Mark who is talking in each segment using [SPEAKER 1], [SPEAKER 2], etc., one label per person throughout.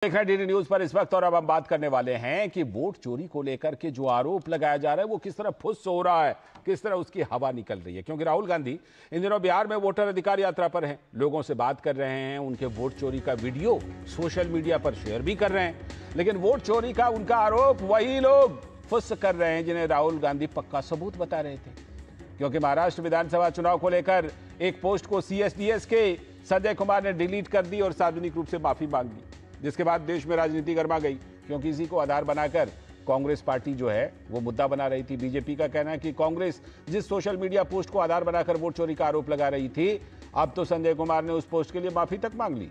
[SPEAKER 1] देख रहे हैं डीडी न्यूज पर इस वक्त और अब हम बात करने वाले हैं कि वोट चोरी को लेकर के जो आरोप लगाया जा रहा है वो किस तरह फुस हो रहा है, किस तरह उसकी हवा निकल रही है। क्योंकि राहुल गांधी इन दिनों बिहार में वोटर अधिकार यात्रा पर हैं, लोगों से बात कर रहे हैं, उनके वोट चोरी का वीडियो सोशल मीडिया पर शेयर भी कर रहे हैं। लेकिन वोट चोरी का उनका आरोप वही लोग फुस कर रहे हैं जिन्हें राहुल गांधी पक्का सबूत बता रहे थे। क्योंकि महाराष्ट्र विधानसभा चुनाव को लेकर एक पोस्ट को सीएसडीएस के संजय कुमार ने डिलीट कर दी और सार्वजनिक रूप से माफी मांग ली, जिसके बाद देश में राजनीति गर्मा गई। क्योंकि इसी को आधार बनाकर कांग्रेस पार्टी जो है वो मुद्दा बना रही थी। बीजेपी का कहना है कि कांग्रेस जिस सोशल मीडिया पोस्ट को आधार बनाकर वोट चोरी का आरोप लगा रही थी, अब तो संजय कुमार ने उस पोस्ट के लिए माफी तक मांग ली।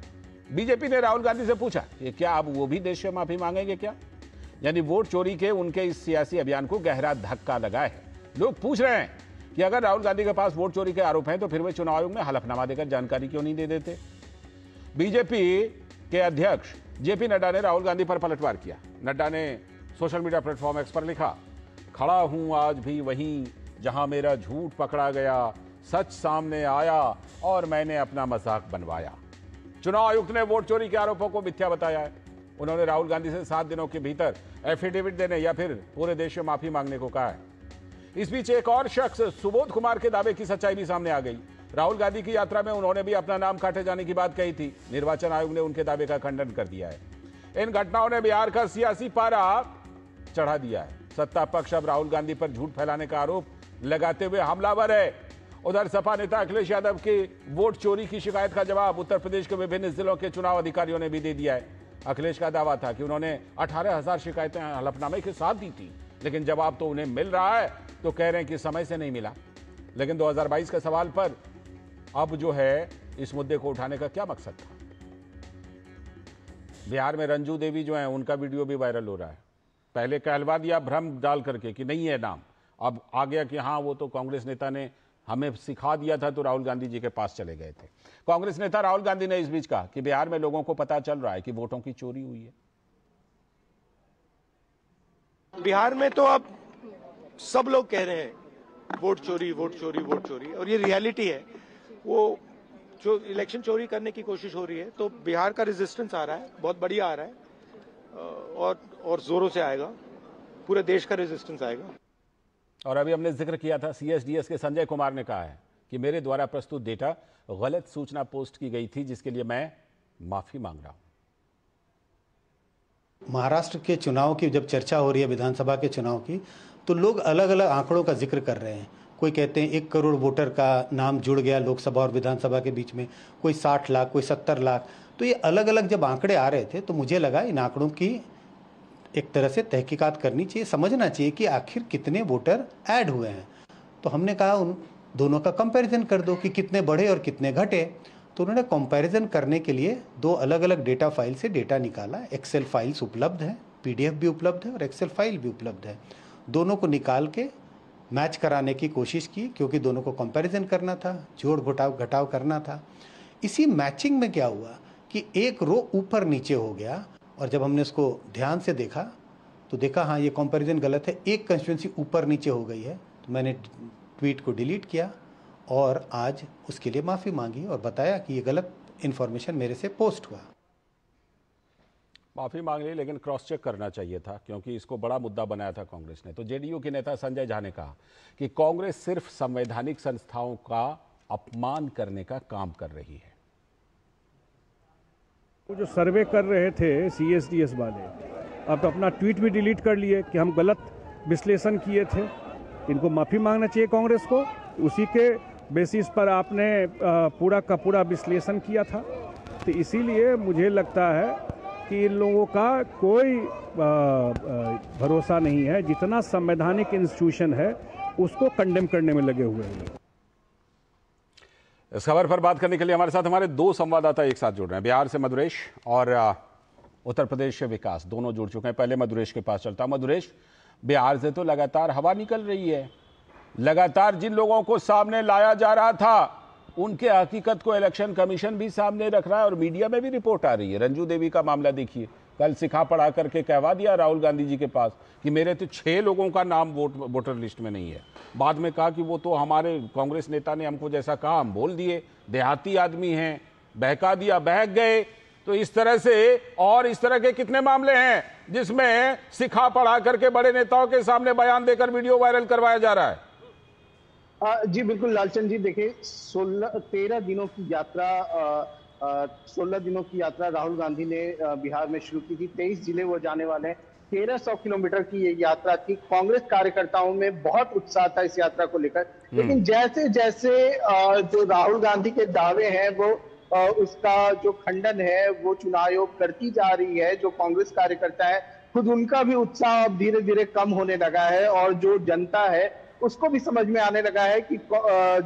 [SPEAKER 1] बीजेपी ने राहुल गांधी से पूछा कि क्या अब वो भी देश से माफी मांगेंगे क्या? यानी वोट चोरी के उनके इस सियासी अभियान को गहरा धक्का लगा है। लोग पूछ रहे हैं कि अगर राहुल गांधी के पास वोट चोरी के आरोप हैं तो फिर वे चुनाव आयोग में हलफनामा देकर जानकारी क्यों नहीं दे देते? बीजेपी के अध्यक्ष जेपी नड्डा ने राहुल गांधी पर पलटवार किया। नड्डा ने सोशल मीडिया प्लेटफॉर्म एक्स पर लिखा, खड़ा हूं आज भी वहीं जहां मेरा झूठ पकड़ा गया, सच सामने आया और मैंने अपना मजाक बनवाया। चुनाव आयुक्त ने वोट चोरी के आरोपों को मिथ्या बताया है। उन्होंने राहुल गांधी से 7 दिनों के भीतर एफिडेविट देने या फिर पूरे देश में माफी मांगने को कहा है। इस बीच एक और शख्स सुबोध कुमार के दावे की सच्चाई भी सामने आ गई। राहुल गांधी की यात्रा में उन्होंने भी अपना नाम काटे जाने की बात कही थी। निर्वाचन आयोग ने उनके दावे का खंडन कर दिया है। इन घटनाओं ने बिहार का सियासी पारा चढ़ा दिया है। सत्ता पक्ष अब राहुल गांधी पर झूठ फैलाने का आरोप लगाते हुए हमलावर है। उधर सपा नेता अखिलेश यादव के वोट चोरी की शिकायत का जवाब उत्तर प्रदेश के विभिन्न जिलों के चुनाव अधिकारियों ने भी दे दिया है। अखिलेश का दावा था कि उन्होंने 18,000 शिकायतें हलफनामे के साथ दी थी, लेकिन जवाब तो उन्हें मिल रहा है तो कह रहे हैं कि समय से नहीं मिला। लेकिन 2022 के सवाल पर अब जो है इस मुद्दे को उठाने का क्या मकसद था? बिहार में रंजू देवी जो है उनका वीडियो भी वायरल हो रहा है। पहले कहलवा दिया भ्रम डाल करके कि नहीं है नाम, अब आ गया कि हाँ वो तो कांग्रेस नेता ने हमें सिखा दिया था तो राहुल गांधी जी के पास चले गए थे। कांग्रेस नेता राहुल गांधी ने इस बीच कहा कि बिहार में लोगों को पता चल रहा है कि वोटों की चोरी हुई है।
[SPEAKER 2] बिहार में तो अब सब लोग कह रहे हैं वोट चोरी वोट चोरी वोट चोरी, और ये रियलिटी है। वो जो इलेक्शन चोरी करने की कोशिश हो रही है तो बिहार का रेजिस्टेंस आ रहा है, बहुत बढ़िया आ रहा है और जोरों से आएगा। पूरे देश का रेजिस्टेंस आएगा।
[SPEAKER 1] और अभी हमने जिक्र किया था सीएसडीएस के संजय कुमार ने कहा है कि मेरे द्वारा प्रस्तुत डेटा गलत सूचना पोस्ट की गई थी, जिसके लिए मैं माफी मांग रहा हूं।
[SPEAKER 3] महाराष्ट्र के चुनाव की जब चर्चा हो रही है, विधानसभा के चुनाव की, तो लोग अलग अलग आंकड़ों का जिक्र कर रहे हैं। कोई कहते हैं 1 करोड़ वोटर का नाम जुड़ गया लोकसभा और विधानसभा के बीच में, कोई 60 लाख, कोई 70 लाख। तो ये अलग अलग जब आंकड़े आ रहे थे तो मुझे लगा इन आंकड़ों की एक तरह से तहकीकात करनी चाहिए, समझना चाहिए कि आखिर कितने वोटर ऐड हुए हैं। तो हमने कहा उन दोनों का कंपैरिजन कर दो कि कितने बढ़े और कितने घटे। तो उन्होंने कंपैरिजन करने के लिए 2 अलग अलग डेटा फाइल से डेटा निकाला। एक्सेल फाइल्स उपलब्ध है, पीडीएफ भी उपलब्ध है और एक्सेल फाइल भी उपलब्ध है। दोनों को निकाल के मैच कराने की कोशिश की, क्योंकि दोनों को कंपैरिजन करना था, जोड़ घटाव करना था। इसी मैचिंग में क्या हुआ कि एक रो ऊपर नीचे हो गया, और जब हमने उसको ध्यान से देखा तो देखा हाँ ये कंपैरिजन गलत है, एक कंस्टिट्यूंसी ऊपर नीचे हो गई है। तो मैंने ट्वीट को डिलीट किया और आज उसके लिए माफ़ी मांगी और बताया कि ये गलत इन्फॉर्मेशन मेरे से पोस्ट हुआ।
[SPEAKER 1] माफी मांग ली, लेकिन क्रॉस चेक करना चाहिए था, क्योंकि इसको बड़ा मुद्दा बनाया था कांग्रेस ने। तो जेडीयू के नेता संजय झा ने कहा कि कांग्रेस सिर्फ संवैधानिक संस्थाओं का अपमान करने का काम कर रही है।
[SPEAKER 4] वो जो सर्वे कर रहे थे सीएसडीएस वाले, अब तो अपना ट्वीट भी डिलीट कर लिए कि हम गलत विश्लेषण किए थे। इनको माफ़ी मांगना चाहिए कांग्रेस को। उसी के बेसिस पर आपने पूरा का पूरा विश्लेषण किया था। तो इसीलिए मुझे लगता है कि इन लोगों का कोई भरोसा नहीं है। जितना संवैधानिक इंस्टीट्यूशन है उसको कंडेम करने में लगे हुए हैं।
[SPEAKER 1] इस खबर पर बात करने के लिए हमारे साथ हमारे 2 संवाददाता एक साथ जुड़ रहे हैं। बिहार से मधुरेश और उत्तर प्रदेश से विकास, दोनों जुड़ चुके हैं। पहले मधुरेश के पास चलता हूं। मधुरेश, बिहार से तो लगातार हवा निकल रही है। लगातार जिन लोगों को सामने लाया जा रहा था उनके हकीकत को इलेक्शन कमीशन भी सामने रख रहा है और मीडिया में भी रिपोर्ट आ रही है। रंजू देवी का मामला देखिए, कल सिखा पढ़ा करके कहवा दिया राहुल गांधी जी के पास कि मेरे तो 6 लोगों का नाम वोटर लिस्ट में नहीं है। बाद में कहा कि वो तो हमारे कांग्रेस नेता ने हमको जैसा कहा हम बोल दिए, देहाती आदमी हैं, बहका दिया, बहक गए। तो इस तरह से और इस तरह के कितने मामले हैं जिसमें सिखा पढ़ा करके बड़े नेताओं के सामने बयान देकर वीडियो वायरल करवाया जा रहा है।
[SPEAKER 5] जी बिल्कुल लालचंद जी, देखिए 13 दिनों की यात्रा 16 दिनों की यात्रा राहुल गांधी ने बिहार में शुरू की थी। 23 जिले वो जाने वाले हैं। 1300 किलोमीटर की ये यात्रा थी। कांग्रेस कार्यकर्ताओं में बहुत उत्साह था इस यात्रा को लेकर, लेकिन जैसे जैसे जो राहुल गांधी के दावे हैं वो उसका जो खंडन है वो चुनाव आयोग करती जा रही है, जो कांग्रेस कार्यकर्ता है खुद उनका भी उत्साह अब धीरे धीरे कम होने लगा है और जो जनता है उसको भी समझ में आने लगा है कि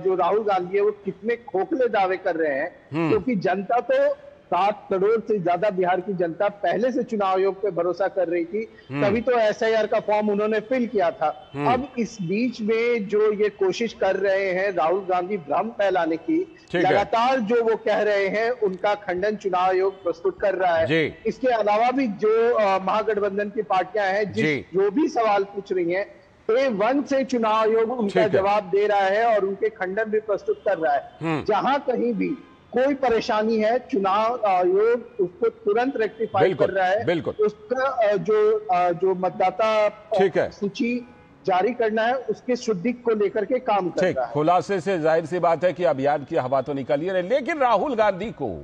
[SPEAKER 5] जो राहुल गांधी है वो कितने खोखले दावे कर रहे हैं, क्योंकि जनता तो 7 करोड़ से ज्यादा बिहार की जनता पहले से चुनाव आयोग पे भरोसा कर रही थी, तभी तो एसआईआर का फॉर्म उन्होंने फिल किया था। अब इस बीच में जो ये कोशिश कर रहे हैं राहुल गांधी भ्रम फैलाने की, लगातार जो वो कह रहे हैं उनका खंडन चुनाव आयोग प्रस्तुत कर रहा है। इसके अलावा भी जो महागठबंधन की पार्टियां हैं जो भी सवाल पूछ रही हैं, A1 से चुनाव आयोग उनका जवाब दे रहा है और उनके खंडन भी प्रस्तुत कर रहा है। जहां कहीं भी कोई परेशानी है चुनाव आयोग उसको तुरंत रेक्टिफाई कर रहा है। उसका जो मतदाता सूची जारी करना है उसके शुद्धि को लेकर के काम कर रहा है।
[SPEAKER 1] खुलासे से जाहिर सी बात है कि अभियान की हवा तो निकल ही रही, लेकिन राहुल गांधी को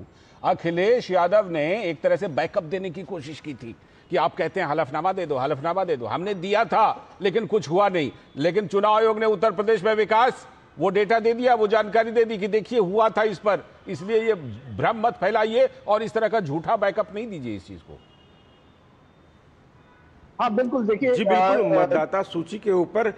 [SPEAKER 1] अखिलेश यादव ने एक तरह से बैकअप देने की कोशिश की थी कि आप कहते हैं हलफनामा दे दो, हलफनामा दे दो। हमने दिया था लेकिन कुछ हुआ नहीं, लेकिन चुनाव आयोग ने उत्तर प्रदेश में विकास वो डेटा दे दिया, वो जानकारी दे दी कि देखिए हुआ था इस पर, इसलिए ये भ्रम मत फैलाइए और इस तरह का झूठा बैकअप नहीं दीजिए इस चीज को।
[SPEAKER 5] हाँ बिल्कुल, देखिए
[SPEAKER 6] जी बिल्कुल, मतदाता सूची के ऊपर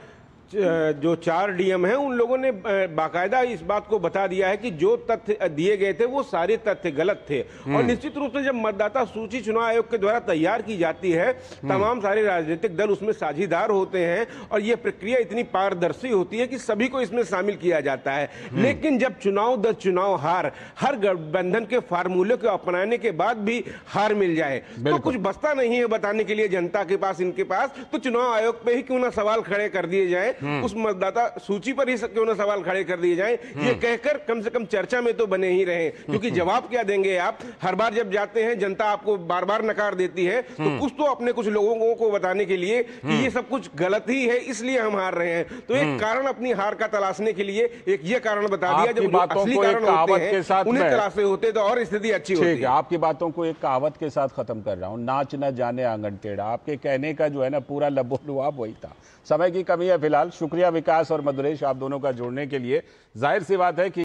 [SPEAKER 6] जो 4 डीएम हैं उन लोगों ने बाकायदा इस बात को बता दिया है कि जो तथ्य दिए गए थे वो सारे तथ्य गलत थे। और निश्चित रूप से जब मतदाता सूची चुनाव आयोग के द्वारा तैयार की जाती है, तमाम सारे राजनीतिक दल उसमें साझीदार होते हैं और ये प्रक्रिया इतनी पारदर्शी होती है कि सभी को इसमें शामिल किया जाता है। लेकिन जब चुनाव दर चुनाव हार, हर गठबंधन के फार्मूले को अपनाने के बाद भी हार मिल जाए तो कुछ बचता नहीं है बताने के लिए जनता के पास, इनके पास, तो चुनाव आयोग पे ही क्यों ना सवाल खड़े कर दिए जाए, उस मतदाता सूची पर ही क्यों ना सवाल खड़े कर दिए जाएं, ये कहकर कम से कम चर्चा में तो बने ही रहे। क्योंकि जवाब क्या देंगे आप? हर बार जब जाते हैं जनता आपको बार बार नकार देती है, तो कुछ तो अपने कुछ लोगों को बताने के लिए कि ये सब कुछ गलत ही है इसलिए हम हार रहे हैं, तो एक कारण अपनी हार का तलाशने के लिए एक ये कारण बता दिया। जब असली कारण होते हैं उन्हें तलाशे होते तो और स्थिति अच्छी होती है।
[SPEAKER 1] आपकी बातों को एक कहावत के साथ खत्म कर रहा हूं, नाच न जाने आंगन टेढ़ा। आपके कहने का जो है ना पूरा लबोलुआब वही था। समय की कमी है फिलहाल। शुक्रिया विकास और मधुरेश आप दोनों का जोड़ने के लिए। जाहिर सी बात है कि